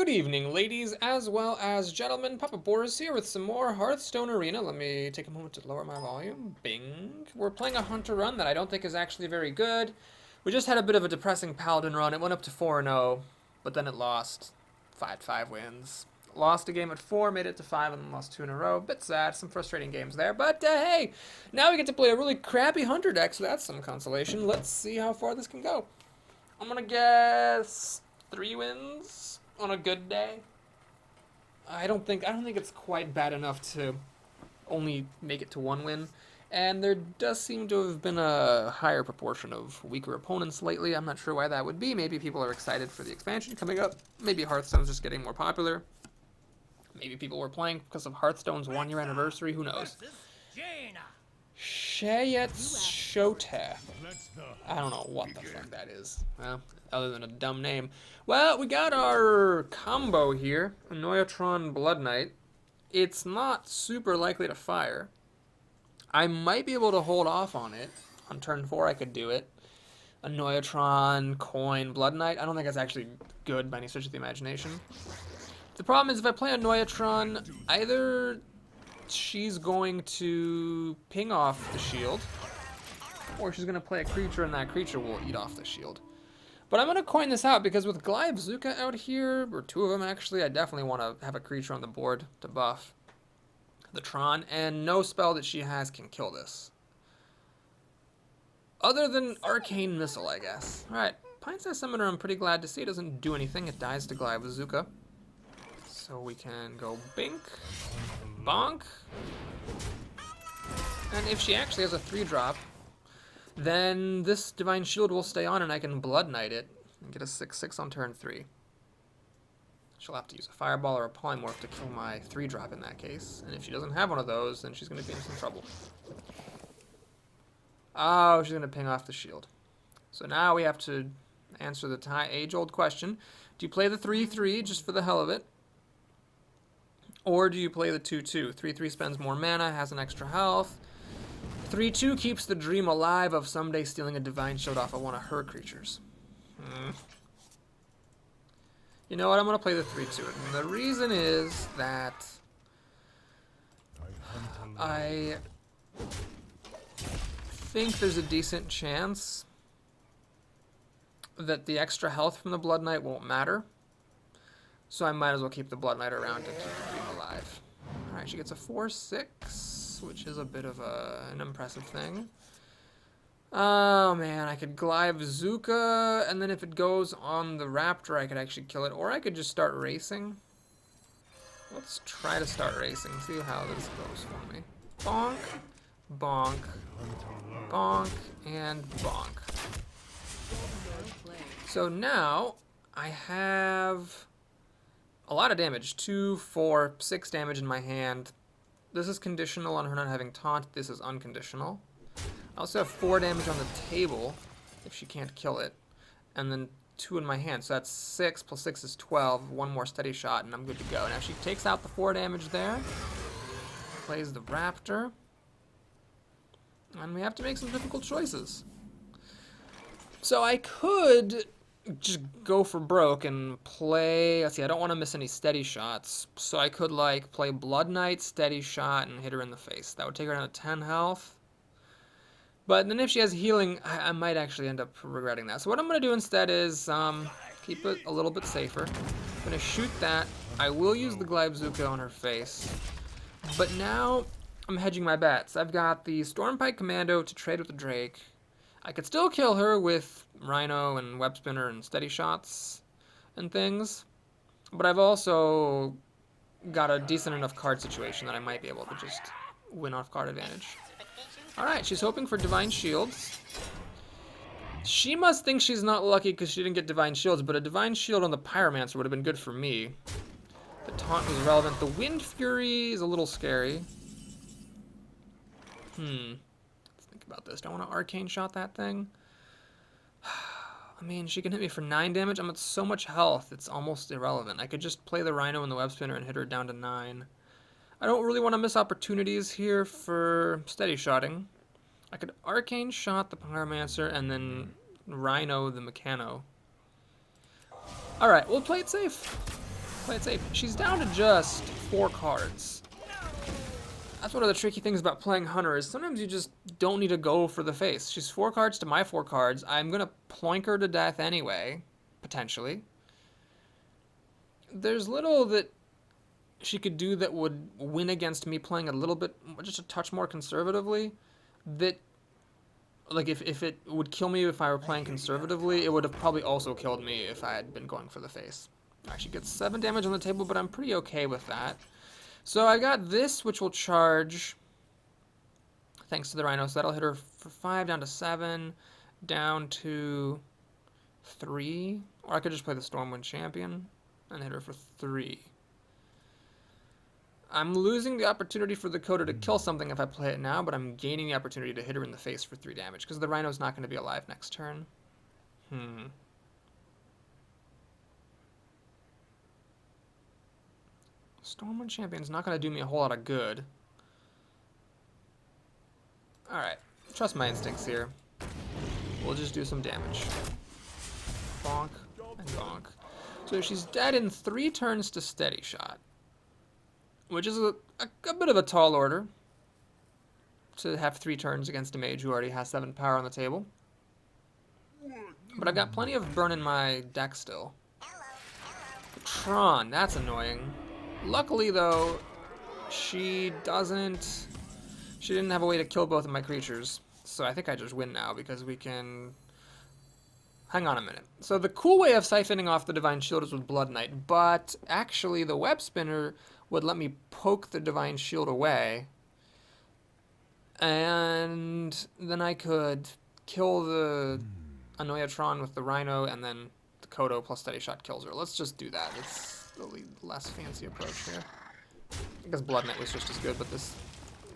Good evening, ladies as well as gentlemen. Papa Boris here with some more Hearthstone Arena. Let me take a moment to lower my volume. Bing. We're playing a Hunter run that I don't think is actually very good. We just had a bit of a depressing Paladin run. It went up to 4-0, but then it lost. 5 wins. Lost a game at 4, made it to 5, and then lost 2 in a row. Bit sad, some frustrating games there. But hey, now we get to play a really crappy Hunter deck, so that's some consolation. Let's see how far this can go. I'm gonna guess 3 wins on a good day. I don't think it's quite bad enough to only make it to 1 win. And there does seem to have been a higher proportion of weaker opponents lately. I'm not sure why that would be. Maybe people are excited for the expansion coming up. Maybe Hearthstone's just getting more popular. Maybe people were playing because of Hearthstone's 1-year anniversary. Who knows? Shayet I don't know what the fuck that is. Well, other than a dumb name. Well, we got our combo here. A Noyatron Blood Knight. It's not super likely to fire. I might be able to hold off on it. On turn 4 I could do it. A Noyatron, Coin, Blood Knight. I don't think that's actually good by any stretch of the imagination. The problem is if I play a Noyatron, either she's going to ping off the shield, or she's going to play a creature and that creature will eat off the shield. But I'm going to coin this out because with Glyabzuka out here, or 2 of them actually, I definitely want to have a creature on the board to buff the Tron, and no spell that she has can kill this. Other than Arcane Missile, I guess. Alright, Pine-Sized Summoner I'm pretty glad to see. It doesn't do anything, it dies to Glyabzuka. So we can go Bink, Bonk, and if she actually has a 3-drop, then this Divine Shield will stay on and I can Blood Knight it and get a 6/6 on turn 3. She'll have to use a Fireball or a Polymorph to kill my 3-drop in that case, and if she doesn't have one of those, then she's going to be in some trouble. Oh, she's going to ping off the shield. So now we have to answer the age-old question. Do you play the 3/3 just for the hell of it? Or do you play the 2/2? 3/3 spends more mana, has an extra health. 3/2 keeps the dream alive of someday stealing a Divine Shield off of one of her creatures. You know what? I'm going to play the 3/2. And the reason is that I think there's a decent chance that the extra health from the Blood Knight won't matter. So I might as well keep the Blood Knight around to keep the dream alive. Alright, she gets a 4/6, which is a bit of an impressive thing. Oh man, I could Glyabzuka, and then if it goes on the Raptor, I could actually kill it. Or I could just start racing. Let's try to start racing, see how this goes for me. Bonk, bonk, bonk, and bonk. So now I have a lot of damage. 2, 4, 6 damage in my hand. This is conditional on her not having taunt. This is unconditional. I also have 4 damage on the table if she can't kill it. And then 2 in my hand. So that's 6 plus 6 is 12. 1 more steady shot and I'm good to go. Now she takes out the 4 damage there. Plays the Raptor. And we have to make some difficult choices. So I could just go for broke and play, let's see, I don't want to miss any steady shots, so I could like play Blood Knight, steady shot, and hit her in the face. That would take her down to 10 health. But then if she has healing, I might actually end up regretting that. So what I'm going to do instead is keep it a little bit safer. I'm going to shoot that. I will use the Glyabzuka on her face. But now I'm hedging my bets. I've got the Stormpike Commando to trade with the Drake. I could still kill her with Rhino and Web Spinner and steady shots and things, but I've also got a decent enough card situation that I might be able to just win off card advantage. Alright, she's hoping for Divine Shields. She must think she's not lucky because she didn't get Divine Shields, but a Divine Shield on the Pyromancer would have been good for me. The taunt was relevant. The Wind Fury is a little scary. About this. Do I want to Arcane Shot that thing? I mean, she can hit me for 9 damage. I'm at so much health, it's almost irrelevant. I could just play the Rhino and the Web Spinner and hit her down to 9. I don't really want to miss opportunities here for steady shotting. I could Arcane Shot the Pyromancer and then Rhino the Mechano. Alright, we'll play it safe. play it safe. She's down to just 4 cards. That's one of the tricky things about playing Hunter is sometimes you just don't need to go for the face. She's 4 cards to my 4 cards. I'm going to ploink her to death anyway, potentially. There's little that she could do that would win against me playing a little bit, just a touch more conservatively. That, like, if it would kill me if I were playing conservatively, it would have probably also killed me if I had been going for the face. Alright, she gets 7 damage on the table, but I'm pretty okay with that. So I got this, which will charge, thanks to the Rhino, so that'll hit her for 5, down to 7, down to 3. Or I could just play the Stormwind Champion and hit her for 3. I'm losing the opportunity for the Coda to kill something if I play it now, but I'm gaining the opportunity to hit her in the face for 3 damage, because the Rhino's not going to be alive next turn. Stormwind Champion's not going to do me a whole lot of good. Alright, trust my instincts here. We'll just do some damage. Bonk and bonk. So she's dead in 3 turns to Steady Shot, which is a bit of a tall order to have 3 turns against a mage who already has 7 power on the table. But I've got plenty of burn in my deck still. Tron, that's annoying. Luckily, though, she didn't have a way to kill both of my creatures. So I think I just win now because we can... Hang on a minute. So the cool way of siphoning off the Divine Shield is with Blood Knight, but actually the Web Spinner would let me poke the Divine Shield away, and then I could kill the Annoyatron with the Rhino, and then the Kodo plus Steady Shot kills her. Let's just do that. It's the less fancy approach here. I guess Blood Knight was just as good, but this...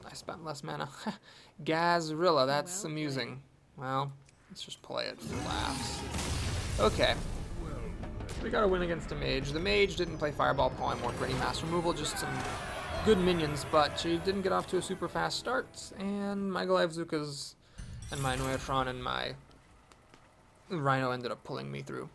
I spent less mana. Gazrilla, that's amusing. Well, let's just play it for laughs. Okay. We got a win against a mage. The mage didn't play Fireball, Polymorph, or any mass removal, just some good minions, but she didn't get off to a super fast start, and my Goliath-Zukas and my Annoyatron and my Rhino ended up pulling me through.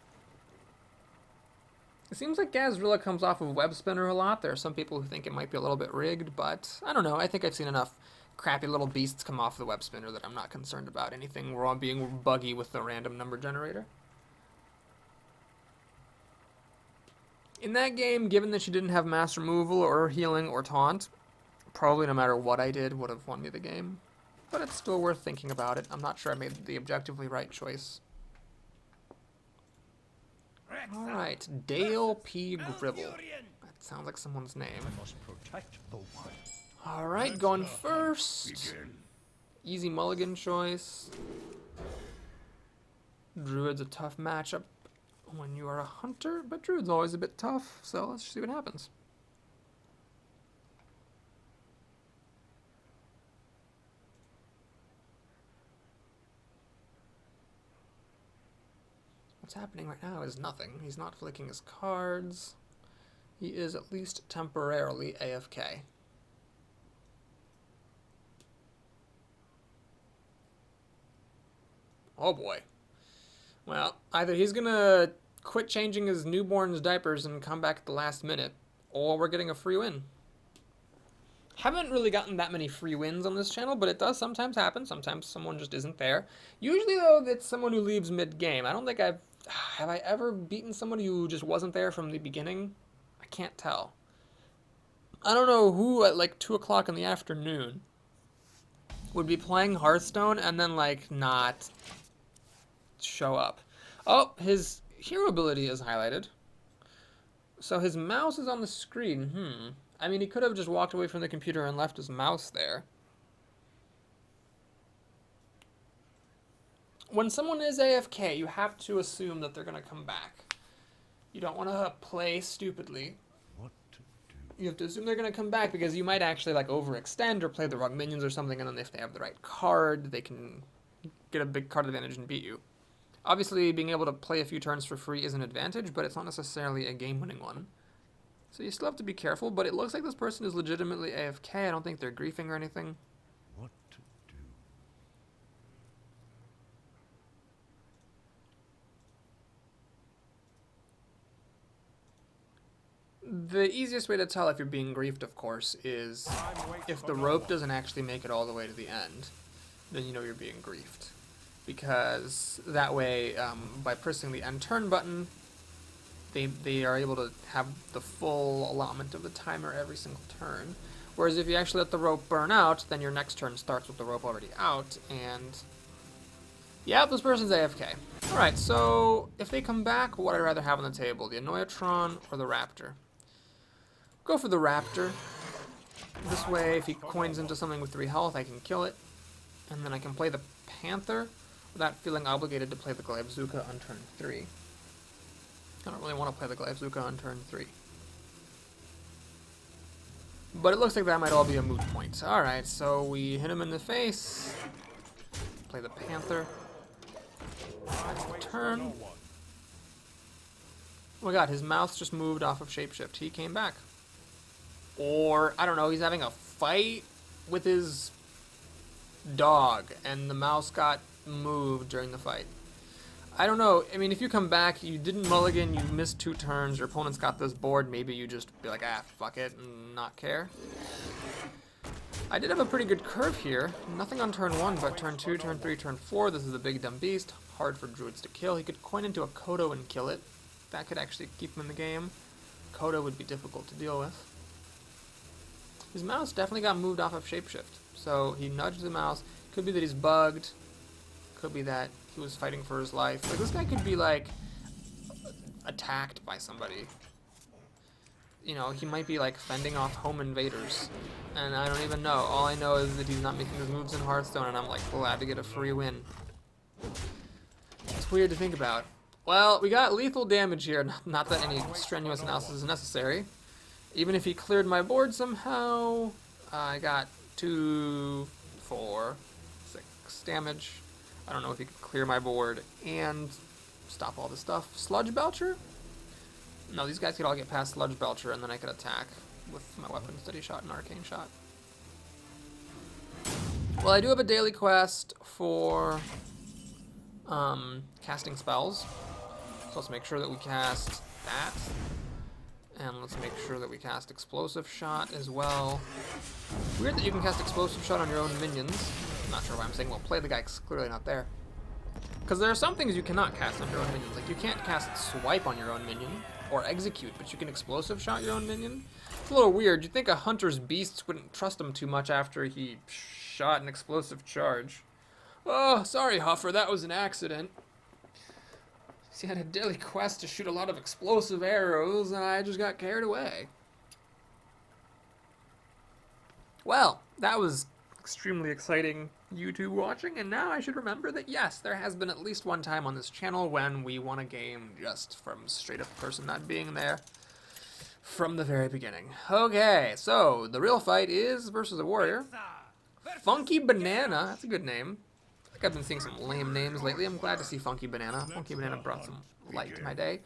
It seems like Gazrilla comes off of Web Spinner a lot. There are some people who think it might be a little bit rigged, but I don't know. I think I've seen enough crappy little beasts come off the Web Spinner that I'm not concerned about anything wrong being buggy with the random number generator. In that game, given that she didn't have mass removal or healing or taunt, probably no matter what I did would have won me the game. But it's still worth thinking about it. I'm not sure I made the objectively right choice. Alright, Dale P. Gribble. That sounds like someone's name. Alright, going first. Easy mulligan choice. Druid's a tough matchup when you are a hunter, but Druid's always a bit tough, so let's see what happens. What's happening right now is nothing. He's not flicking his cards. He is at least temporarily AFK. Oh boy. Well, either he's gonna quit changing his newborn's diapers and come back at the last minute, or we're getting a free win. Haven't really gotten that many free wins on this channel, but it does sometimes happen. Sometimes someone just isn't there. Usually, though, it's someone who leaves mid-game. I don't think have I ever beaten somebody who just wasn't there from the beginning? I can't tell. I don't know who at like 2 o'clock in the afternoon would be playing Hearthstone and then like not show up. Oh, his hero ability is highlighted. So his mouse is on the screen. I mean, he could have just walked away from the computer and left his mouse there. When someone is AFK, you have to assume that they're going to come back. You don't want to play stupidly. What to do? You have to assume they're going to come back because you might actually like overextend or play the wrong minions or something, and then if they have the right card, they can get a big card advantage and beat you. Obviously, being able to play a few turns for free is an advantage, but it's not necessarily a game-winning one. So you still have to be careful, but it looks like this person is legitimately AFK. I don't think they're griefing or anything. What to do? The easiest way to tell if you're being griefed, of course, is if the rope doesn't actually make it all the way to the end, then you know you're being griefed. Because that way, by pressing the end turn button, they are able to have the full allotment of the timer every single turn. Whereas if you actually let the rope burn out, then your next turn starts with the rope already out, and yeah, this person's AFK. Alright, so if they come back, what would I rather have on the table? The Annoyatron or the Raptor? Go for the Raptor. This way, if he coins into something with 3 health, I can kill it. And then I can play the Panther without feeling obligated to play the Glaivezooka on turn 3. I don't really want to play the Glaivezooka on turn 3. But it looks like that might all be a moot point. Alright, so we hit him in the face. Play the Panther. That's the turn. Oh my god, his mouth just moved off of Shapeshift. He came back. Or, I don't know, he's having a fight with his dog, and the mouse got moved during the fight. I don't know. I mean, if you come back, you didn't mulligan, you missed 2 turns, your opponent's got this board, maybe you just be like, ah, fuck it, and not care. I did have a pretty good curve here. Nothing on turn 1, but turn 2, turn 3, turn 4, this is a big dumb beast. Hard for druids to kill. He could coin into a Kodo and kill it. That could actually keep him in the game. Kodo would be difficult to deal with. His mouse definitely got moved off of Shapeshift. So he nudged the mouse. Could be that he's bugged. Could be that he was fighting for his life. Like, this guy could be, like, attacked by somebody. You know, he might be, like, fending off home invaders. And I don't even know. All I know is that he's not making his moves in Hearthstone, and I'm, like, glad to get a free win. It's weird to think about. Well, we got lethal damage here. Not that any strenuous analysis is necessary. Even if he cleared my board somehow, I got 2, 4, 6 damage. I don't know if he could clear my board and stop all this stuff. Sludge Belcher? No, these guys could all get past Sludge Belcher, and then I could attack with my weapon, Steady Shot and Arcane Shot. Well, I do have a daily quest for casting spells. So let's make sure that we cast that. And let's make sure that we cast Explosive Shot as well. Weird that you can cast Explosive Shot on your own minions. I'm not sure why I'm saying, well, play the guy, 'cause clearly not there. Because there are some things you cannot cast on your own minions. Like, you can't cast Swipe on your own minion, or Execute, but you can Explosive Shot your own minion. It's a little weird. You'd think a Hunter's Beasts wouldn't trust him too much after he shot an Explosive Charge. Oh, sorry, Huffer, that was an accident. He had a daily quest to shoot a lot of explosive arrows, and I just got carried away. Well, that was extremely exciting YouTube watching, and now I should remember that yes, there has been at least one time on this channel when we won a game just from straight up person not being there from the very beginning. Okay, so the real fight is versus a warrior. Funky Banana, that's a good name. I've been seeing some lame names lately. I'm glad to see Funky Banana. Funky Banana brought some light to my day.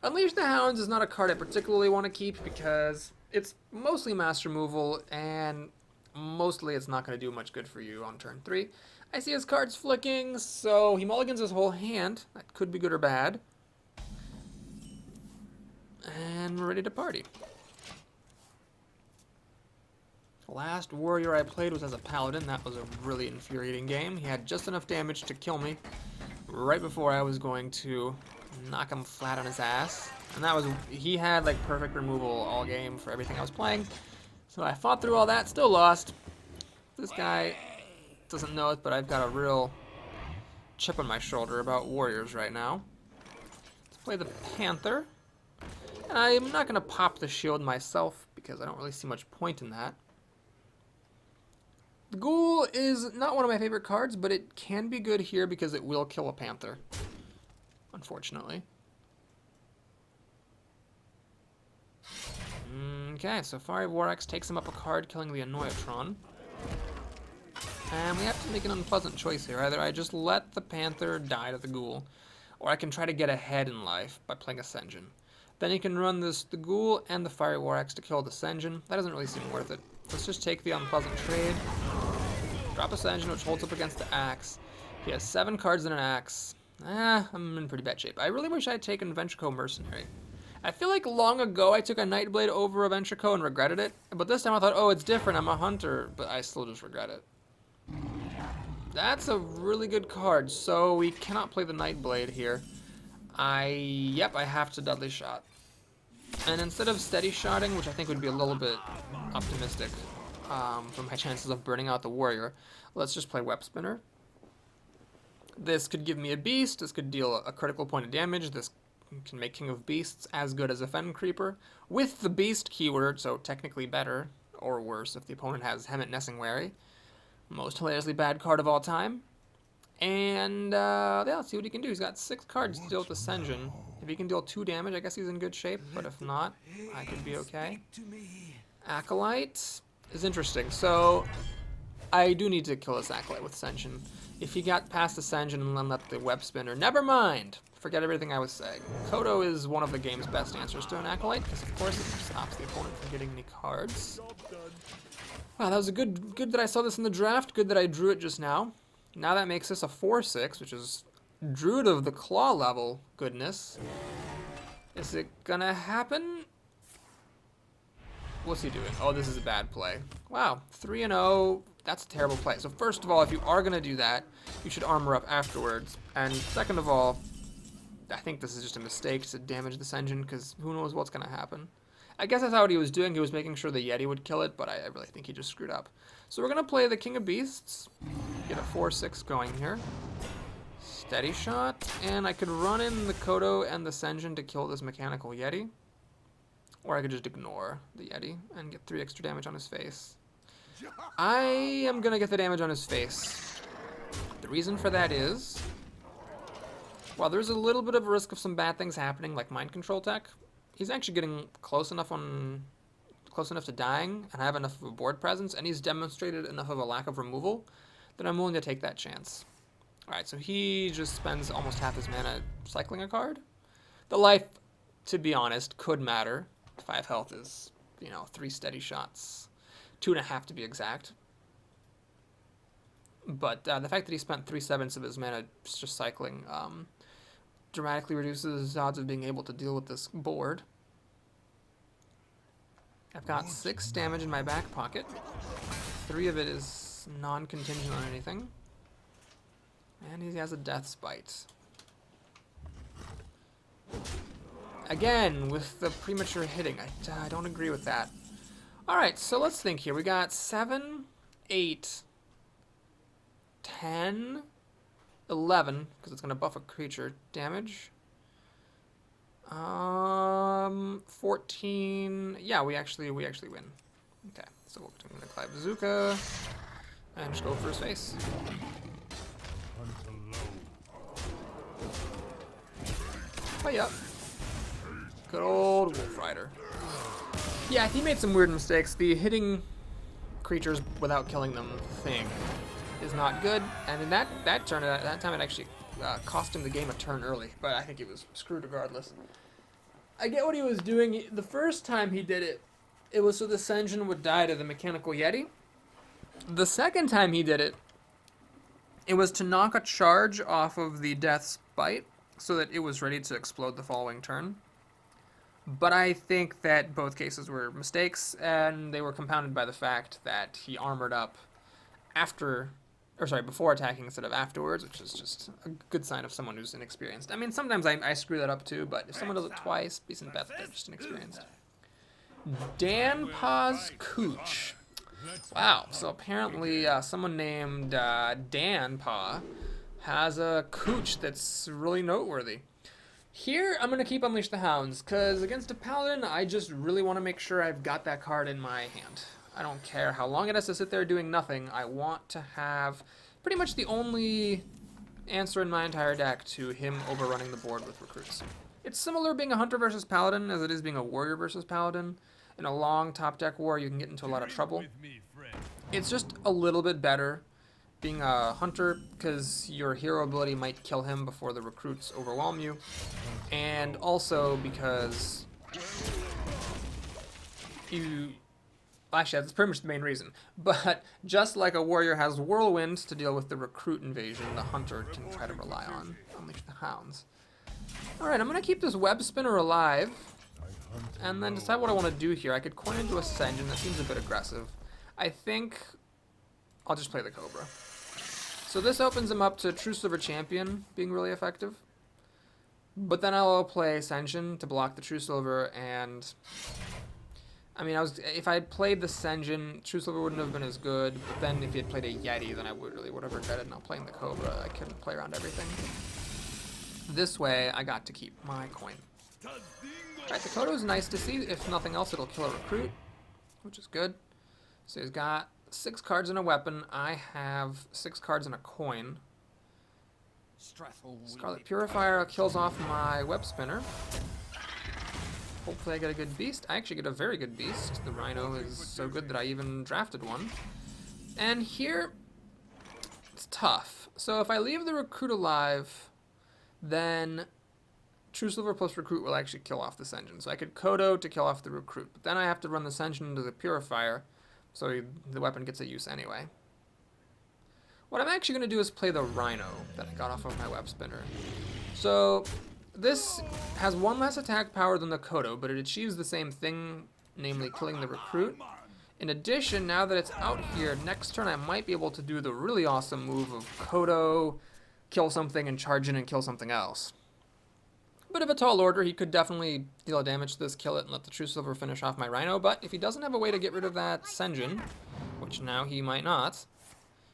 Unleash the Hounds is not a card I particularly want to keep because it's mostly mass removal and mostly it's not going to do much good for you on turn 3. I see his cards flicking, so he mulligans his whole hand. That could be good or bad. And we're ready to party. The last warrior I played was as a paladin. That was a really infuriating game. He had just enough damage to kill me right before I was going to knock him flat on his ass. And that was, he had like perfect removal all game for everything I was playing. So I fought through all that, still lost. This guy doesn't know it, but I've got a real chip on my shoulder about warriors right now. Let's play the Panther. And I'm not going to pop the shield myself because I don't really see much point in that. The Ghoul is not one of my favorite cards, but it can be good here because it will kill a Panther, unfortunately. Okay, so Fiery Vorax takes him up a card, killing the Annoyatron. And we have to make an unpleasant choice here. Either I just let the Panther die to the Ghoul, or I can try to get ahead in life by playing a Sen'jin. Then you can run the Ghoul and the Fiery Vorax to kill the Sen'jin. That doesn't really seem worth it. Let's just take the unpleasant trade. Drop a Sen'jin, which holds up against the Axe. He has 7 cards and an Axe. I'm in pretty bad shape. I really wish I had taken Ventrico Mercenary. I feel like long ago I took a Nightblade over a Ventrico and regretted it, but this time I thought, oh, it's different, I'm a hunter, but I still just regret it. That's a really good card, so we cannot play the Nightblade here. Yep, I have to Deadly Shot. And instead of Steady Shotting, which I think would be a little bit optimistic for my chances of burning out the Warrior, let's just play Web Spinner. This could give me a Beast, this could deal a critical point of damage, this can make King of Beasts as good as a Fen Creeper, with the Beast keyword, so technically better, or worse if the opponent has Hemet Nessingwary. Most hilariously bad card of all time. And yeah, let's see what he can do. He's got 6 cards to deal with Ascension. If he can deal 2 damage, I guess he's in good shape, but if not, I could be okay. Acolyte is interesting. So I do need to kill this Acolyte with Ascension. If he got past Ascension and then let the Web Spinner, never mind. Forget everything I was saying. Kodo is one of the game's best answers to an Acolyte, because of course it stops the opponent from getting any cards. Wow, that was a good that I saw this in the draft, good that I drew it just now. Now that makes this a 4/6, which is Druid of the Claw level goodness. Is it gonna happen? What's he doing? Oh, this is a bad play. Wow, 3-0. That's a terrible play. So first of all, if you are gonna do that, you should armor up afterwards. And second of all, I think this is just a mistake to damage this engine, because who knows what's gonna happen. I guess that's what he was doing. He was making sure the Yeti would kill it, but I really think he just screwed up. So we're gonna play the King of Beasts. Get a 4/6 going here. Steady Shot, and I could run in the Kodo and the Senjin to kill this Mechanical Yeti. Or I could just ignore the Yeti and get 3 extra damage on his face. I am gonna get the damage on his face. The reason for that is, while there's a little bit of a risk of some bad things happening, like Mind Control tech, he's actually getting close enough to dying and have enough of a board presence, and he's demonstrated enough of a lack of removal that I'm willing to take that chance. Alright, so he just spends almost half his mana cycling a card. The life, to be honest, could matter. 5 health is, 3 steady shots. 2.5 to be exact. But the fact that he spent 3/7 of his mana just cycling dramatically reduces his odds of being able to deal with this board. I've got 6 damage in my back pocket. 3 of it is non-contingent on anything. And he has a Death Spite. Again, with the premature hitting, I don't agree with that. Alright, so let's think here. We got 7, 8, 10, 11, because it's going to buff a creature damage. 14. Yeah, we actually win. Okay, so we're going to Clive Bazooka and just go for his face. Oh, yep. Good old Wolf Rider. Yeah, he made some weird mistakes. The hitting creatures without killing them thing is not good, and in that turn, that time it actually cost him the game a turn early, but I think he was screwed regardless. I get what he was doing. The first time he did it, it was so the Senjin would die to the Mechanical Yeti. The second time he did it, it was to knock a charge off of the Death's Bite so that it was ready to explode the following turn. But I think that both cases were mistakes, and they were compounded by the fact that he armored up before attacking instead of afterwards, which is just a good sign of someone who's inexperienced. I mean, sometimes I screw that up too, but if someone does it twice, decent bet they're just inexperienced. Dan Pa's Cooch. Wow, so apparently someone named Dan Pa has a Cooch that's really noteworthy. Here, I'm going to keep Unleash the Hounds, because against a Paladin, I just really want to make sure I've got that card in my hand. I don't care how long it has to sit there doing nothing. I want to have pretty much the only answer in my entire deck to him overrunning the board with recruits. It's similar being a Hunter versus Paladin as it is being a Warrior versus Paladin. In a long top deck war, you can get into a lot of trouble. It's just a little bit better being a Hunter, because your hero ability might kill him before the recruits overwhelm you, and also because actually, that's pretty much the main reason. But just like a Warrior has Whirlwind to deal with the recruit invasion, the Hunter can try to rely on Unleash the Hounds. Alright, I'm going to keep this Web Spinner alive. and then decide what I want to do here. I could coin into Ascension. That seems a bit aggressive. I think I'll just play the Cobra. So this opens him up to True Silver Champion being really effective. But then I'll play Ascension to block the True Silver, and I mean, if I had played the Senjin, True Silver wouldn't have been as good, but then if he had played a Yeti, then I would have regretted not playing the Cobra. I couldn't play around everything. This way, I got to keep my coin. Alright, the Kodo is nice to see. If nothing else, it'll kill a recruit, which is good. So he's got 6 cards and a weapon. I have 6 cards and a coin. Scarlet Purifier kills off my Web Spinner. Hopefully I get a good beast. I actually get a very good beast. The Rhino is so good that I even drafted one. And here, it's tough. So if I leave the Recruit alive, then True Silver plus Recruit will actually kill off the Senjin. So I could Kodo to kill off the Recruit. But then I have to run the Senjin into the Purifier, so the weapon gets a use anyway. What I'm actually going to do is play the Rhino that I got off of my Web Spinner. So this has 1 less attack power than the Kodo, but it achieves the same thing, namely killing the Recruit. In addition, now that it's out here, next turn I might be able to do the really awesome move of Kodo, kill something, and charge in and kill something else. Bit of a tall order. He could definitely deal damage to this, kill it, and let the True Silver finish off my Rhino, but if he doesn't have a way to get rid of that Senjin, which now he might not,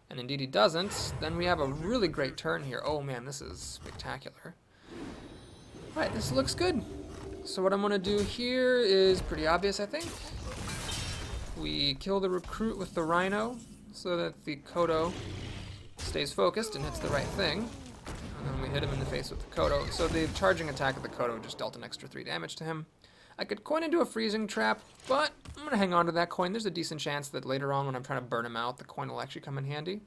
and indeed he doesn't, then we have a really great turn here. Oh man, this is spectacular. Alright, this looks good. So what I'm going to do here is pretty obvious, I think. We kill the Recruit with the Rhino so that the Kodo stays focused and hits the right thing. And then we hit him in the face with the Kodo. So the charging attack of the Kodo just dealt an extra 3 damage to him. I could coin into a freezing trap, but I'm going to hang on to that coin. There's a decent chance that later on when I'm trying to burn him out, the coin will actually come in handy.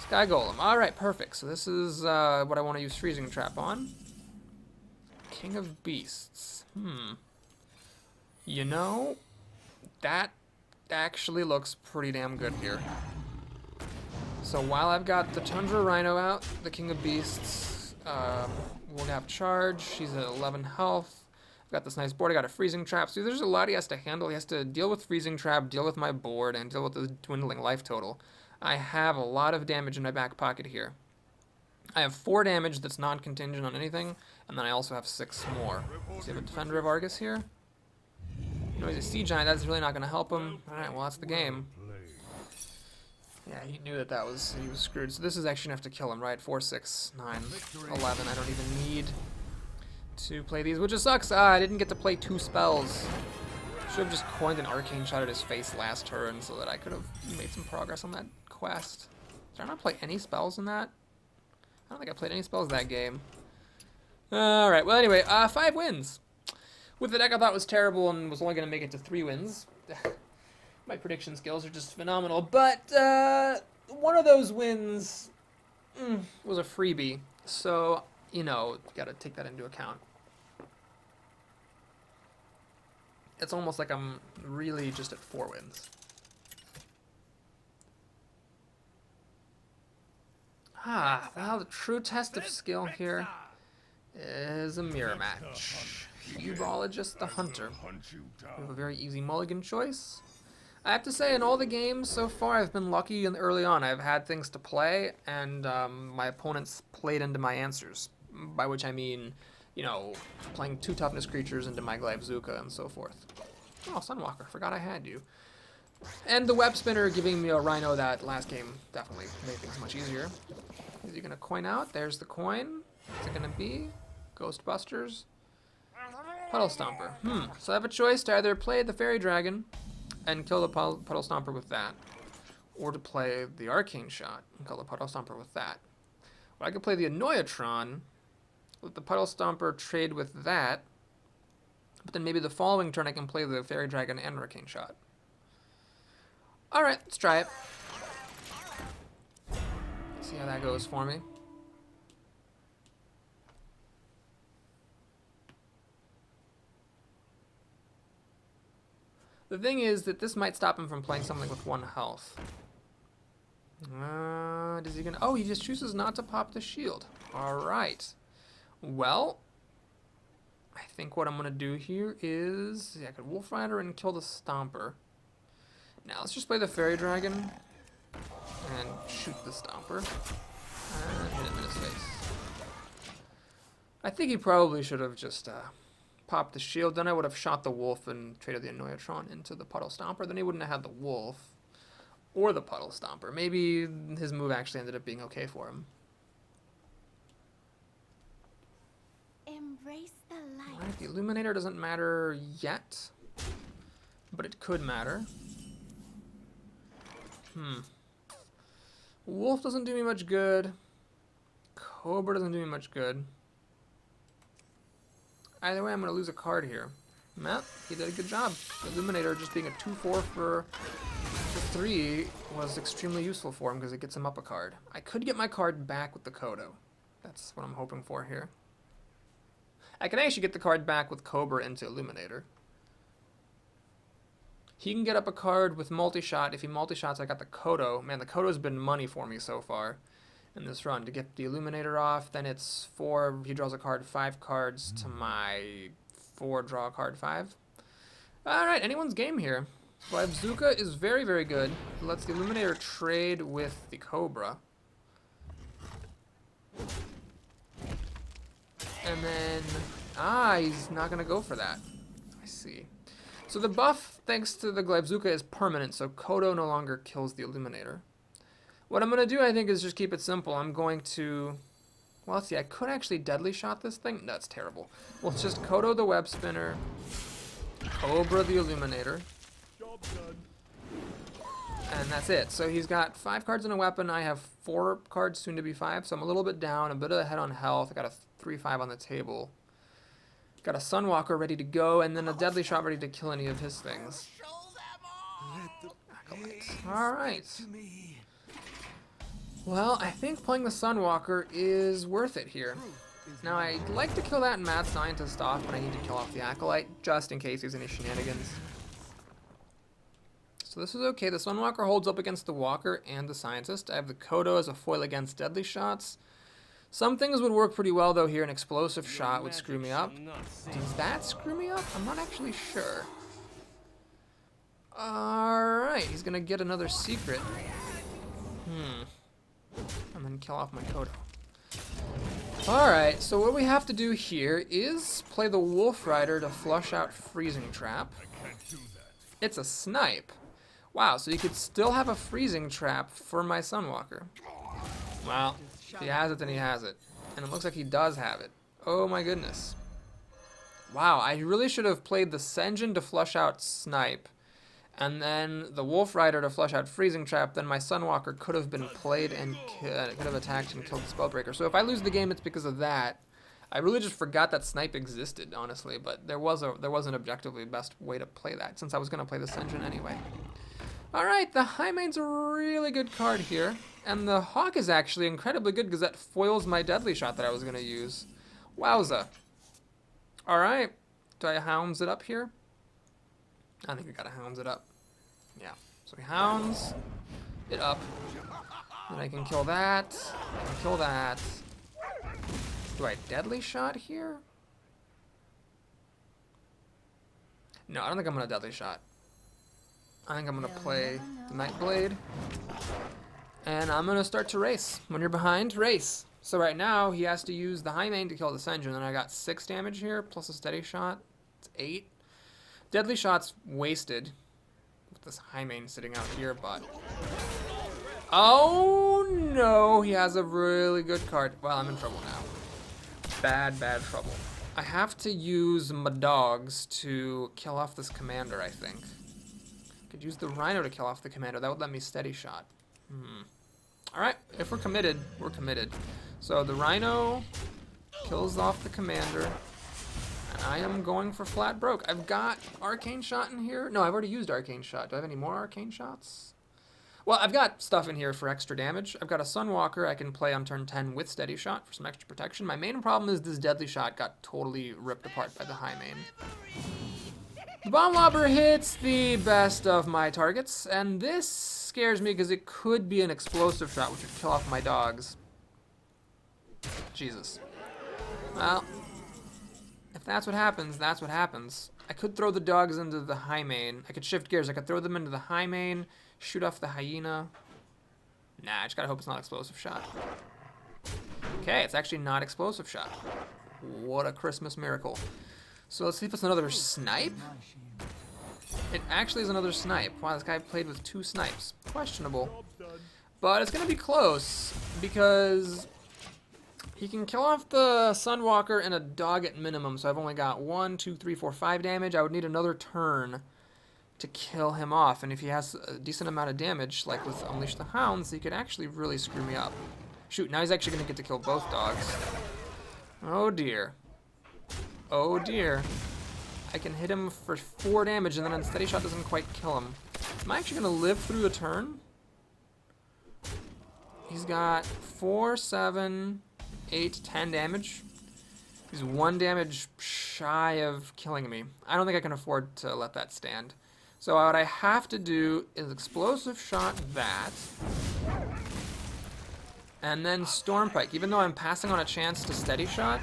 Sky Golem. Alright, perfect. So this is what I want to use freezing trap on. King of Beasts. You know, that actually looks pretty damn good here. So while I've got the Tundra Rhino out, the King of Beasts will have charge. She's at 11 health. I've got this nice board. I got a freezing trap. So there's a lot he has to handle. He has to deal with freezing trap, deal with my board, and deal with the dwindling life total. I have a lot of damage in my back pocket here. I have 4 damage that's non-contingent on anything, and then I also have 6 more. So you have a Defender of Argus here. You know, he's a Sea Giant. That's really not going to help him. Alright, well, that's the game. Yeah, he knew that he was screwed. So this is actually enough to kill him, right? 4, 6, 9, 11. I don't even need to play these, which just sucks. I didn't get to play 2 spells. Should have just coined an Arcane Shot at his face last turn so that I could have made some progress on that quest. Did I not play any spells in that? I don't think I played any spells that game. Alright, well anyway, 5 wins. With the deck I thought was terrible and was only going to make it to 3 wins. My prediction skills are just phenomenal, but one of those wins was a freebie, so, you know, got to take that into account. It's almost like I'm really just at 4 wins. Well, the true test of skill here is a mirror match. Cubologist the Hunter. We have a very easy mulligan choice. I have to say, in all the games so far, I've been lucky and early on. I've had things to play, and my opponents played into my answers. By which I mean, you know, playing 2 toughness creatures into my Glypzuka and so forth. Oh, Sunwalker, forgot I had you. And the Web Spinner giving me a Rhino that last game definitely made things much easier. Is he going to coin out? There's the coin. What's it going to be? Ghostbusters? Puddle Stomper. So I have a choice to either play the Fairy Dragon and kill the Puddle Stomper with that, or to play the Arcane Shot and kill the Puddle Stomper with that. Or I could play the Annoyatron, let the Puddle Stomper trade with that, but then maybe the following turn I can play the Fairy Dragon and Arcane Shot. Alright, let's try it. See how that goes for me. The thing is that this might stop him from playing something with 1 health. Does he gonna... Oh, he just chooses not to pop the shield. Alright. Well, I think what I'm going to do here is... Yeah, I could Wolf Rider and kill the Stomper. Now, let's just play the Fairy Dragon and shoot the Stomper. And hit him in his face. I think he probably should have just popped the shield. Then I would have shot the Wolf and traded the Annoyatron into the Puddle Stomper. Then he wouldn't have had the Wolf or the Puddle Stomper. Maybe his move actually ended up being okay for him. Embrace the light. Alright, the Illuminator doesn't matter yet, but it could matter. Wolf doesn't do me much good. Cobra doesn't do me much good. Either way, I'm going to lose a card here. Matt, he did a good job. The Illuminator just being a 2-4 for 3 was extremely useful for him because it gets him up a card. I could get my card back with the Kodo. That's what I'm hoping for here. I can actually get the card back with Cobra into Illuminator. He can get up a card with multi-shot. If he multi-shots, I got the Kodo. Man, the Kodo's been money for me so far in this run. To get the Illuminator off, then it's 4, he draws a card, 5 cards to my 4, draw a card 5. Alright, anyone's game here. Glaivezooka is very, very good. It lets the Illuminator trade with the Cobra. And then, he's not going to go for that. I see. So the buff, thanks to the Glaivezooka, is permanent, so Kodo no longer kills the Illuminator. What I'm going to do, I think, is just keep it simple. I'm going to... Well, let's see, I could actually Deadly Shot this thing. That's terrible. Well, it's just Kodo the Web Spinner, Cobra the Illuminator, Job done. and that's it. So he's got 5 cards in a weapon. I have 4 cards, soon to be 5, so I'm a little bit down, a bit ahead on health. I got a 3-5 on the table. Got a Sunwalker ready to go, and then a Deadly Shot ready to kill any of his things. Alright. Well, I think playing the Sunwalker is worth it here. Now, I'd like to kill that Mad Scientist off, but I need to kill off the Acolyte, just in case there's any shenanigans. So this is okay. The Sunwalker holds up against the Walker and the Scientist. I have the Kodo as a foil against Deadly Shots. Some things would work pretty well, though, here. An Explosive Shot would screw me up. Does that screw me up? I'm not actually sure. Alright, he's gonna get another secret. And then kill off my Kodo. Alright, so what we have to do here is play the Wolf Rider to flush out Freezing Trap. It's a snipe. Wow, so you could still have a Freezing Trap for my Sunwalker. Well, if he has it, then he has it. And it looks like he does have it. Oh my goodness. Wow, I really should have played the Senjin to flush out Snipe, and then the Wolf Rider to flush out Freezing Trap. Then my Sunwalker could have been played and could have attacked and killed the Spellbreaker. So if I lose the game, it's because of that. I really just forgot that Snipe existed, honestly, but there was an objectively best way to play that, since I was going to play the Senjin anyway. Alright, the Highmane's a really good card here, and the Hawk is actually incredibly good because that foils my Deadly Shot that I was going to use. Wowza. Alright, do I Hounds it up here? I think we gotta Hounds it up. Yeah, so he Hounds it up. Then I can kill that, I can kill that. Do I Deadly Shot here? No, I don't think I'm gonna Deadly Shot. I think I'm gonna play the Nightblade, and I'm gonna start to race. When you're behind, race. So right now, he has to use the High-Mane to kill the Senjin, and I got 6 damage here, plus a Steady Shot. It's 8. Deadly Shot's wasted with this High-Mane sitting out here, but... Oh no, he has a really good card. Well, I'm in trouble now. Bad, bad trouble. I have to use my dogs to kill off this commander, I think. Could use the Rhino to kill off the commander. That would let me Steady Shot. Alright, if we're committed, we're committed. So the Rhino kills off the commander, and I am going for flat broke. I've got Arcane Shot in here. No, I've already used Arcane Shot. Do I have any more Arcane Shots? Well, I've got stuff in here for extra damage. I've got a Sunwalker I can play on turn 10 with Steady Shot for some extra protection. My main problem is this Deadly Shot got totally ripped apart by the High-Mane. The Bomb Lobber hits the best of my targets, and this scares me because it could be an Explosive Shot, which would kill off my dogs. Jesus. Well, if that's what happens, that's what happens. I could throw the dogs into the high main. I could shift gears. I could throw them into the high main, shoot off the hyena. Nah, I just gotta hope it's not explosive shot. Okay, it's actually not explosive shot. What a Christmas miracle. So let's see if it's another snipe. It actually is another snipe. Wow, this guy played with 2 snipes. Questionable. But it's gonna be close because he can kill off the Sunwalker and a dog at minimum. So I've only got 1, 2, 3, 4, 5 damage. I would need another turn to kill him off. And if he has a decent amount of damage, like with Unleash the Hounds, he could actually really screw me up. Shoot, now he's actually gonna get to kill both dogs. Oh dear. Oh dear. I can hit him for 4 damage and then a steady shot doesn't quite kill him. Am I actually gonna live through a turn? He's got 4, 7, 8, 10 damage. He's 1 damage shy of killing me. I don't think I can afford to let that stand. So what I have to do is explosive shot that. And then Stormpike. Even though I'm passing on a chance to steady shot,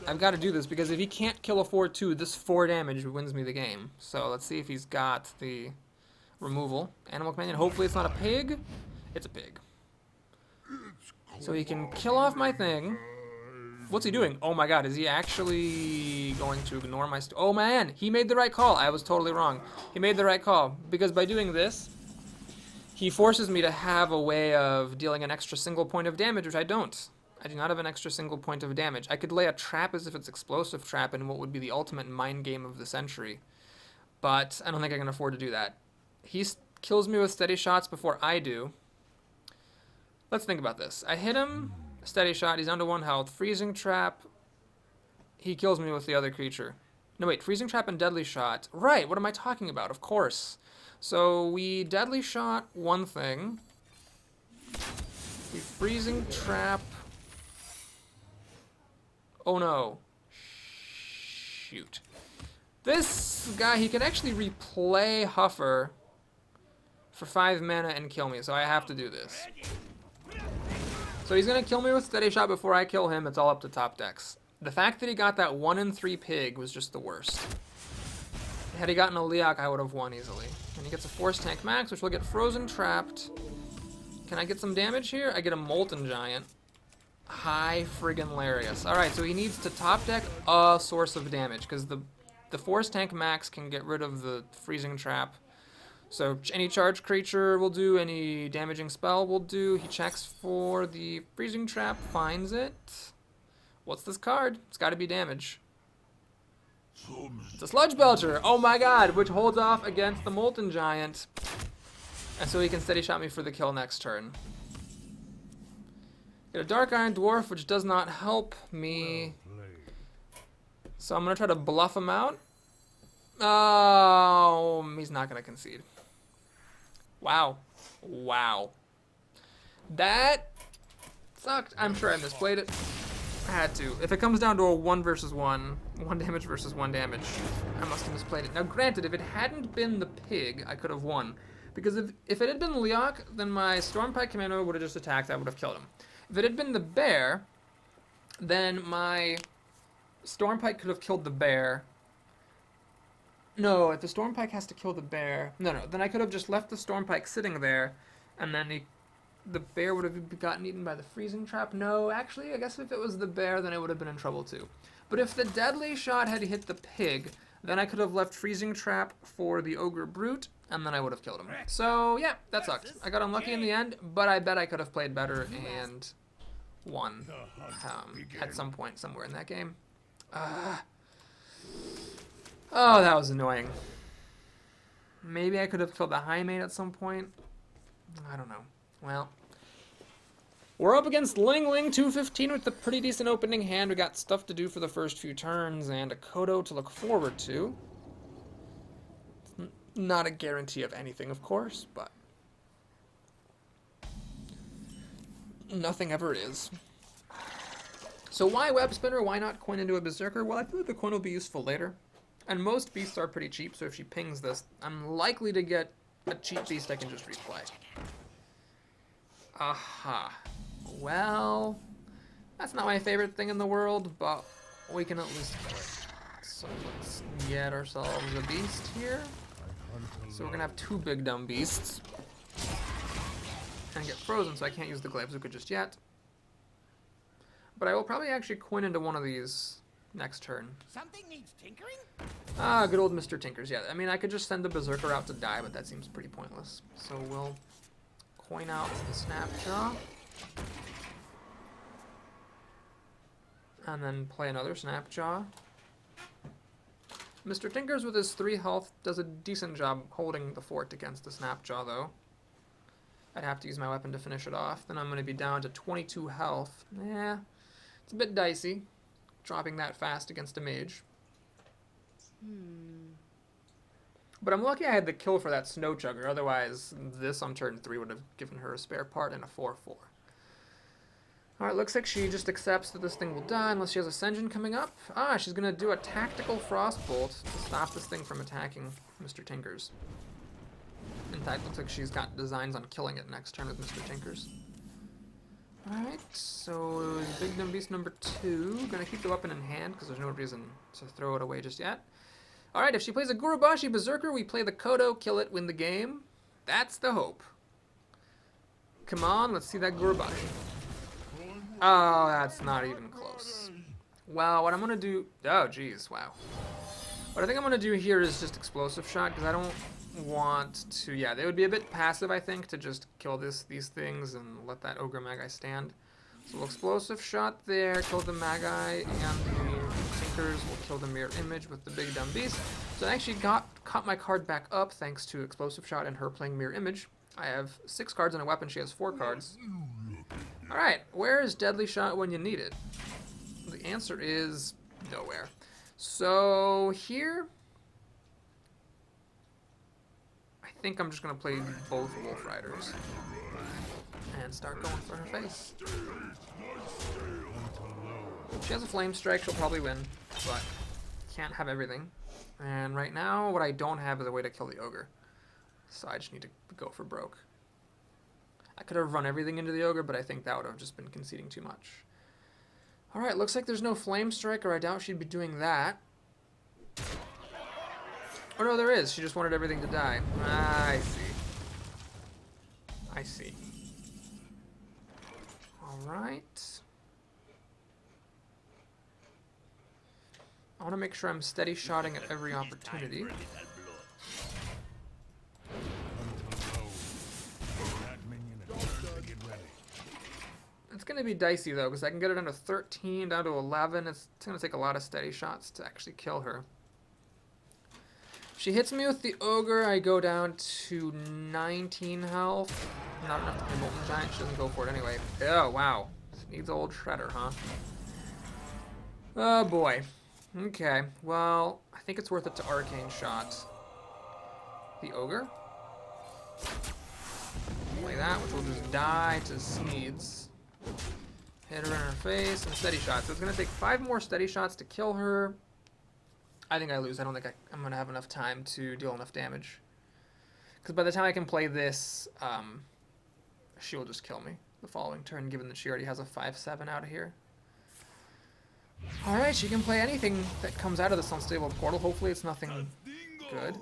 I've got to do this because if he can't kill a 4-2, this 4 damage wins me the game. So let's see if he's got the removal. Animal Companion. Hopefully it's not a pig. It's a pig. So he can kill off my thing. What's he doing? Oh my god, is he actually going to ignore my... Oh man, he made the right call. I was totally wrong. He made the right call. Because by doing this, he forces me to have a way of dealing an extra single point of damage, which I don't. I do not have an extra single point of damage. I could lay a trap as if it's explosive trap in what would be the ultimate mind game of the century. But I don't think I can afford to do that. He kills me with steady shots before I do. Let's think about this. I hit him, steady shot, he's down to 1 health. Freezing trap, he kills me with the other creature. No wait, freezing trap and deadly shot. Right, what am I talking about? Of course. So we deadly shot one thing. We freezing trap. Oh no. Shoot. This guy, he can actually replay Huffer for 5 mana and kill me, so I have to do this. So he's going to kill me with steady shot before I kill him. It's all up to top decks. The fact that he got that 1 in 3 pig was just the worst. Had he gotten a Leok, I would have won easily. And he gets a Force Tank Max, which will get frozen trapped. Can I get some damage here? I get a Molten Giant. High friggin' hilarious. Alright, so he needs to top deck a source of damage, because the Force Tank Max can get rid of the freezing trap. So any charge creature will do, any damaging spell will do. He checks for the freezing trap, finds it. What's this card? It's got to be damage. It's a Sludge Belcher. Oh my god, which holds off against the Molten Giant. And so he can steady shot me for the kill next turn. Get a Dark Iron Dwarf, which does not help me. So I'm going to try to bluff him out. Oh, he's not going to concede. Wow. Wow. That sucked. I'm sure I misplayed it. I had to. If it comes down to a 1 versus 1, 1 damage versus 1 damage, I must have misplayed it. Now granted, if it hadn't been the pig, I could have won. Because if it had been Leok, then my Stormpike Commando would have just attacked, I would have killed him. If it had been the bear, then my Stormpike could have killed the bear. No, if the Stormpike has to kill the bear... No, then I could have just left the Stormpike sitting there, and then the bear would have gotten eaten by the freezing trap. No, actually, I guess if it was the bear, then it would have been in trouble too. But if the deadly shot had hit the pig, then I could have left freezing trap for the ogre brute, and then I would have killed him. So, yeah, that sucked. I got unlucky in the end, but I bet I could have played better and won at some point somewhere in that game. Oh, that was annoying. Maybe I could have killed the high main at some point. I don't know. Well, we're up against Ling Ling 215 with a pretty decent opening hand. We got stuff to do for the first few turns and a Kodo to look forward to. It's not a guarantee of anything, of course, but nothing ever is. So why Web Spinner? Why not coin into a Berserker? Well, I feel like the coin will be useful later. And most beasts are pretty cheap, so if she pings this, I'm likely to get a cheap beast I can just replay. Aha. Well, that's not my favorite thing in the world, but we can at least kill it. So let's get ourselves a beast here. So we're gonna have 2 big dumb beasts. And get frozen, so I can't use the Glaivezooka just yet. But I will probably actually coin into one of these next turn. Something needs tinkering? Ah, good old Mr. Tinkers. Yeah, I mean, I could just send the Berserker out to die, but that seems pretty pointless. So we'll coin out the Snapjaw. And then play another Snapjaw. Mr. Tinkers with his 3 health does a decent job holding the fort against the Snapjaw, though. I'd have to use my weapon to finish it off. Then I'm going to be down to 22 health. Yeah, it's a bit dicey, dropping that fast against a mage. But I'm lucky I had the kill for that Snow Chugger. Otherwise, this on turn 3 would have given her a spare part and a 4-4. Alright, looks like she just accepts that this thing will die unless she has Ascension coming up. Ah, she's going to do a Tactical Frostbolt to stop this thing from attacking Mr. Tinkers. In fact, looks like she's got designs on killing it next turn with Mr. Tinkers. Alright, so Big Dumb Beast number 2. Gonna keep the weapon in hand because there's no reason to throw it away just yet. Alright, if she plays a Gurubashi Berserker, we play the Kodo, kill it, win the game. That's the hope. Come on, let's see that Gurubashi. Oh, that's not even close. Well, what I'm gonna do... Oh, geez, wow. What I think I'm gonna do here is just Explosive Shot because I don't want to, yeah, they would be a bit passive, I think, to just kill these things and let that Ogre Magi stand. So we'll Explosive Shot there, kill the Magi, and the Tinkers will kill the Mirror Image with the Big Dumb Beast. So I actually caught my card back up thanks to Explosive Shot and her playing Mirror Image. I have 6 cards and a weapon, she has 4 cards. Alright, where is Deadly Shot when you need it? The answer is nowhere. So here... I think I'm just going to play both Wolf Riders and start going for her face. She has a Flame Strike, she'll probably win, but can't have everything. And right now, what I don't have is a way to kill the Ogre, so I just need to go for broke. I could have run everything into the Ogre, but I think that would have just been conceding too much. Alright, looks like there's no Flame Strike, or I doubt she'd be doing that. Oh no, there is. She just wanted everything to die. Ah, I see. I see. Alright. I want to make sure I'm steady shotting at every opportunity. It's going to be dicey though, because I can get her down to 13, down to 11. It's going to take a lot of steady shots to actually kill her. She hits me with the Ogre, I go down to 19 health. Not enough to kill Molten Giant, she doesn't go for it anyway. Oh, wow. Needs old Shredder, huh? Oh, boy. Okay, well, I think it's worth it to Arcane Shot the Ogre. Play that, which will just die to Seeds. Hit her in her face, and Steady Shot. So it's going to take 5 more Steady Shots to kill her. I think I lose. I don't think I'm going to have enough time to deal enough damage. Because by the time I can play this, she will just kill me the following turn, given that she already has a 5/7 out of here. Alright, she can play anything that comes out of this unstable portal. Hopefully it's nothing good.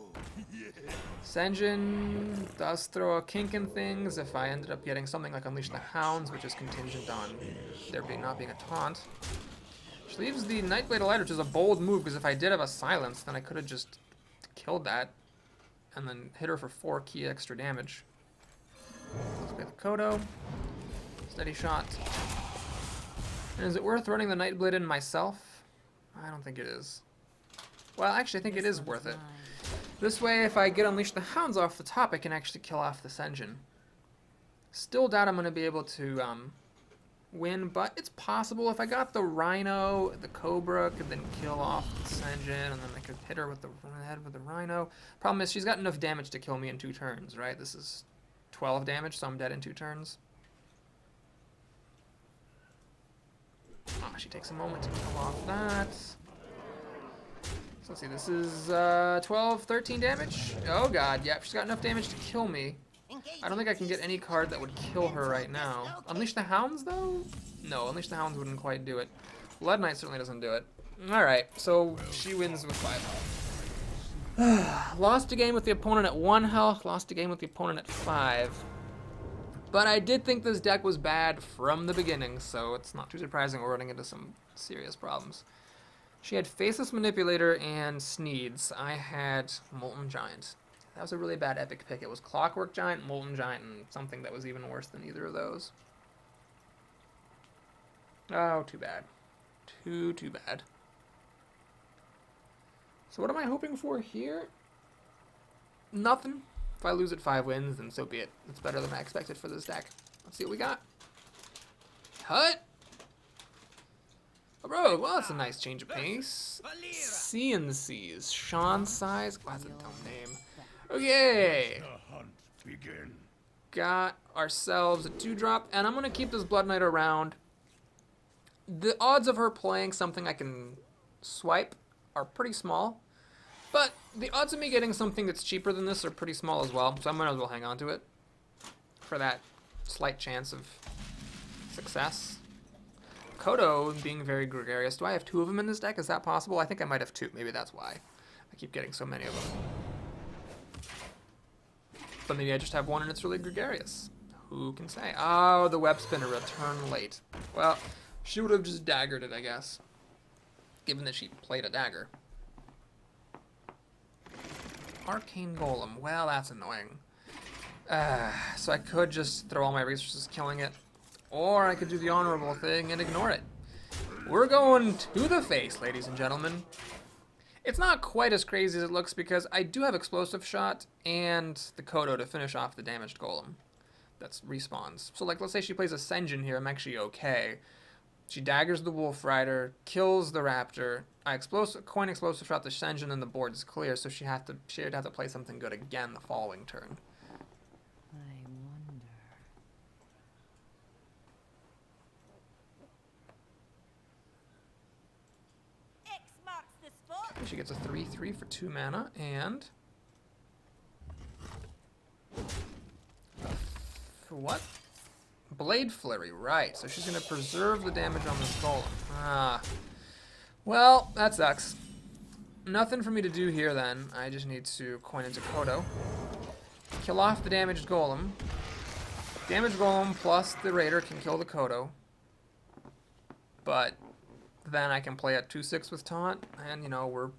Senjin does throw a kink in things if I ended up getting something like Unleash the Hounds, which is contingent on there not being a taunt. She leaves the Nightblade Alight, which is a bold move, because if I did have a Silence, then I could have just killed that and then hit her for 4 key extra damage. Let's play the Kodo. Steady Shot. And is it worth running the Nightblade in myself? I don't think it is. Well, actually, I think it is worth it. This way, if I get Unleash the Hounds off the top, I can actually kill off the Senjin. Still doubt I'm going to be able to win, but it's possible. If I got the Rhino, the Cobra could then kill off the Senjin, and then I could hit her with the head with the Rhino. Problem is, she's got enough damage to kill me in 2 turns, right? This is 12 damage, so I'm dead in 2 turns. Ah, she takes a moment to kill off that. So let's see, this is 12, 13 damage. Oh god, yep, she's got enough damage to kill me. I don't think I can get any card that would kill her right now. Unleash the Hounds, though? No, Unleash the Hounds wouldn't quite do it. Blood Knight certainly doesn't do it. Alright, so she wins with 5 health. Lost a game with the opponent at 1 health, lost a game with the opponent at 5. But I did think this deck was bad from the beginning, so it's not too surprising we're running into some serious problems. She had Faceless Manipulator and Sneeds. I had Molten Giant. That was a really bad epic pick. It was Clockwork Giant, Molten Giant, and something that was even worse than either of those. Oh, too bad. Too bad. So what am I hoping for here? Nothing. If I lose at 5 wins, then so be it. It's better than I expected for this deck. Let's see what we got. Hut! Oh, bro, well, that's a nice change of pace. CNCs. Sean Size. Wow, that's a dumb name. Okay. Got ourselves a 2-drop, and I'm going to keep this Blood Knight around. The odds of her playing something I can swipe are pretty small, but the odds of me getting something that's cheaper than this are pretty small as well, so I might as well hang on to it for that slight chance of success. Kodo being very gregarious. Do I have 2 of them in this deck? Is that possible? I think I might have 2. Maybe that's why I keep getting so many of them. But maybe I just have 1 and it's really gregarious. Who can say? Oh, the web spinner returned late. Well, she would have just daggered it, I guess. Given that she played a dagger. Arcane Golem. Well, that's annoying. So I could just throw all my resources killing it. Or I could do the honorable thing and ignore it. We're going to the face, ladies and gentlemen. It's not quite as crazy as it looks because I do have Explosive Shot and the Kodo to finish off the damaged golem. That's respawns. So like, let's say she plays a Senjin here, I'm actually okay. She daggers the Wolf Rider, kills the Raptor. I coin Explosive Shot the Senjin and the board is clear, so she'd have to play something good again the following turn. I wonder. X marks the spot. She gets a 3/3 for 2 mana, and for what? Blade Flurry, right. So she's going to preserve the damage on this golem. Ah. Well, that sucks. Nothing for me to do here then. I just need to coin into Kodo. Kill off the damaged golem. Damaged golem plus the raider can kill the Kodo. But then I can play at 2/6 with taunt, and you know, we're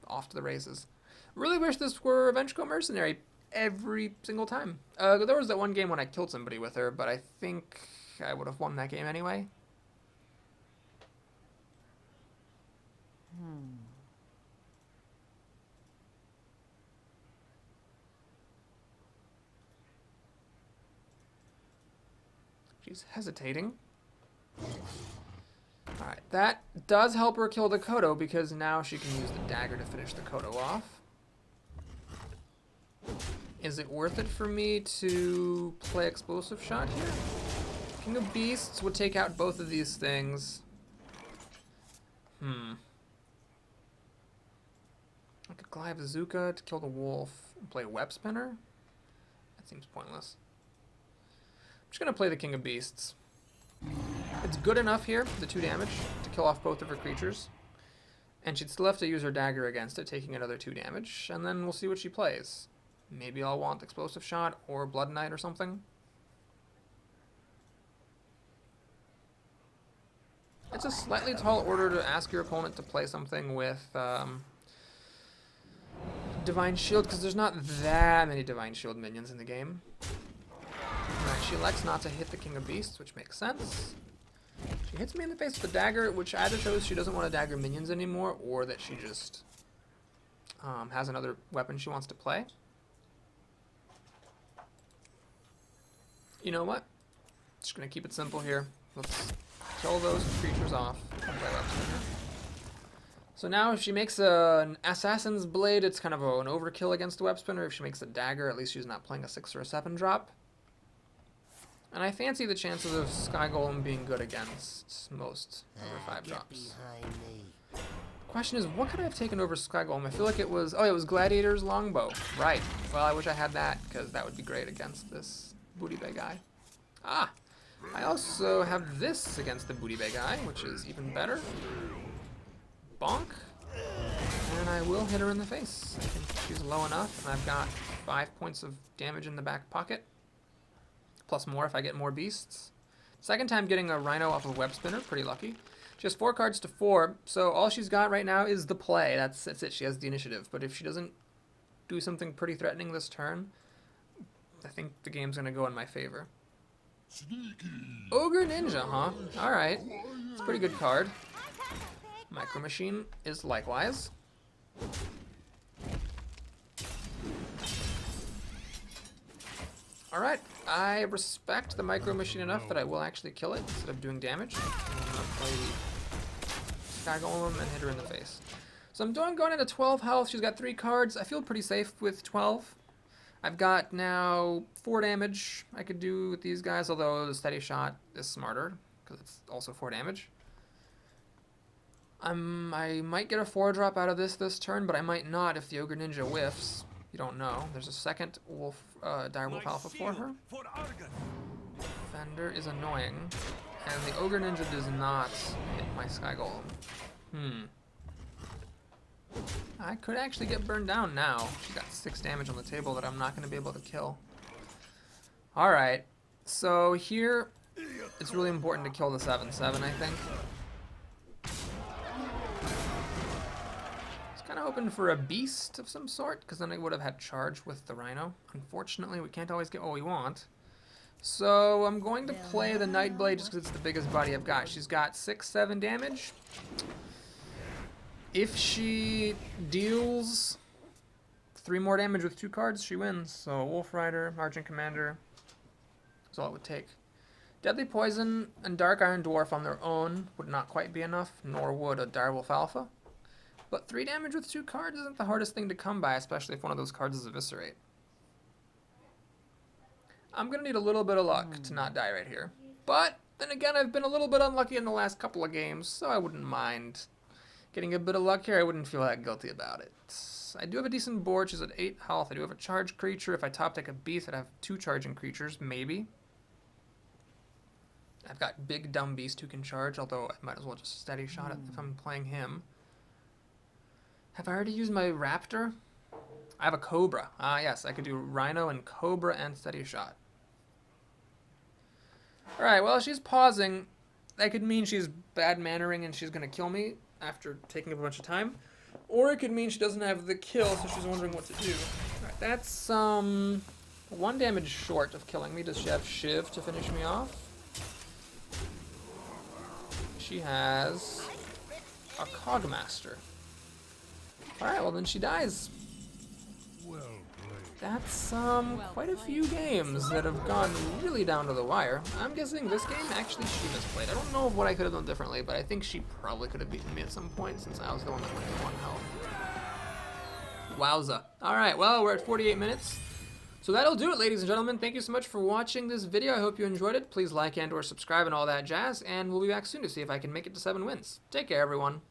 off to the races. Really wish this were Vengeful Mercenary every single time. There was that one game when I killed somebody with her, but I think I would have won that game anyway. She's hesitating. Alright, that does help her kill the Kodo because now she can use the dagger to finish the Kodo off. Is it worth it for me to play Explosive Shot here? King of Beasts would take out both of these things. I could Glyve Bazooka to kill the wolf and play Web Spinner. That seems pointless. I'm just going to play the King of Beasts. It's good enough here, the 2 damage, to kill off both of her creatures. And she'd still have to use her dagger against it, taking another 2 damage. And then we'll see what she plays. Maybe I'll want Explosive Shot or Blood Knight or something. It's a slightly tall order to ask your opponent to play something with Divine Shield, because there's not that many Divine Shield minions in the game. Alright, she elects not to hit the King of Beasts, which makes sense. She hits me in the face with a dagger, which either shows she doesn't want to dagger minions anymore, or that she just has another weapon she wants to play. You know what? Just gonna keep it simple here. Let's kill those creatures off. So now if she makes an Assassin's Blade, it's kind of an overkill against the Web Spinner. If she makes a dagger, at least she's not playing a 6 or a 7 drop. And I fancy the chances of Sky Golem being good against most over 5 drops. The question is, what could I have taken over Sky Golem? I feel like it was, oh, it was Gladiator's Longbow. Right. Well, I wish I had that, because that would be great against this Booty Bay guy. Ah! I also have this against the Booty Bay guy, which is even better. bonk. And I will hit her in the face. I think she's low enough, and I've got 5 points of damage in the back pocket. Plus more if I get more beasts. Second time getting a Rhino off of Web Spinner, pretty lucky. She has 4 cards to 4, so all she's got right now is the play. That's it, she has the initiative. But if she doesn't do something pretty threatening this turn, I think the game's gonna go in my favor. Ogre Ninja, huh? Alright. It's a pretty good card. Micro Machine is likewise. Alright, I respect the Micro Machine enough that I will actually kill it instead of doing damage. I'm gonna play Sky Golem and hit her in the face. So I'm going into 12 health. She's got 3 cards. I feel pretty safe with 12. I've got now 4 damage I could do with these guys, although the Steady Shot is smarter because it's also 4 damage. I might get a 4-drop out of this turn, but I might not if the Ogre Ninja whiffs. You don't know. There's a second wolf, Direwolf Alpha for her. Fender is annoying, and the Ogre Ninja does not hit my Sky Golem. I could actually get burned down now. She's got 6 damage on the table that I'm not going to be able to kill. Alright, so here it's really important to kill the 7/7, I think. Kind of hoping for a beast of some sort, because then I would have had charge with the Rhino. Unfortunately, we can't always get what we want. So I'm going to play the Nightblade just because it's the biggest body I've got. She's got 6-7 damage. If she deals 3 more damage with 2 cards, she wins. So Wolf Rider, Argent Commander is all it would take. Deadly Poison and Dark Iron Dwarf on their own would not quite be enough, nor would a Direwolf Alpha. But 3 damage with 2 cards isn't the hardest thing to come by, especially if one of those cards is Eviscerate. I'm going to need a little bit of luck to not die right here. But then again, I've been a little bit unlucky in the last couple of games, so I wouldn't mind getting a bit of luck here. I wouldn't feel that guilty about it. I do have a decent board. She's at 8 health. I do have a charged creature. If I top deck a beast, I'd have 2 charging creatures, maybe. I've got big dumb beast who can charge, although I might as well just Steady Shot it if I'm playing him. Have I already used my Raptor? I have a Cobra. Ah, yes, I could do Rhino and Cobra and Steady Shot. Alright, well, she's pausing. That could mean she's bad mannering and she's going to kill me after taking up a bunch of time. Or it could mean she doesn't have the kill, so she's wondering what to do. Alright, that's 1 damage short of killing me. Does she have Shiv to finish me off? She has a Cogmaster. Alright, well then she dies. That's quite a few games that have gone really down to the wire. I'm guessing this game actually she misplayed. I don't know what I could have done differently, but I think she probably could have beaten me at some point since I was the one that went to 1 health. Wowza. Alright, well, we're at 48 minutes. So that'll do it, ladies and gentlemen. Thank you so much for watching this video. I hope you enjoyed it. Please like and or subscribe and all that jazz, and we'll be back soon to see if I can make it to 7 wins. Take care, everyone.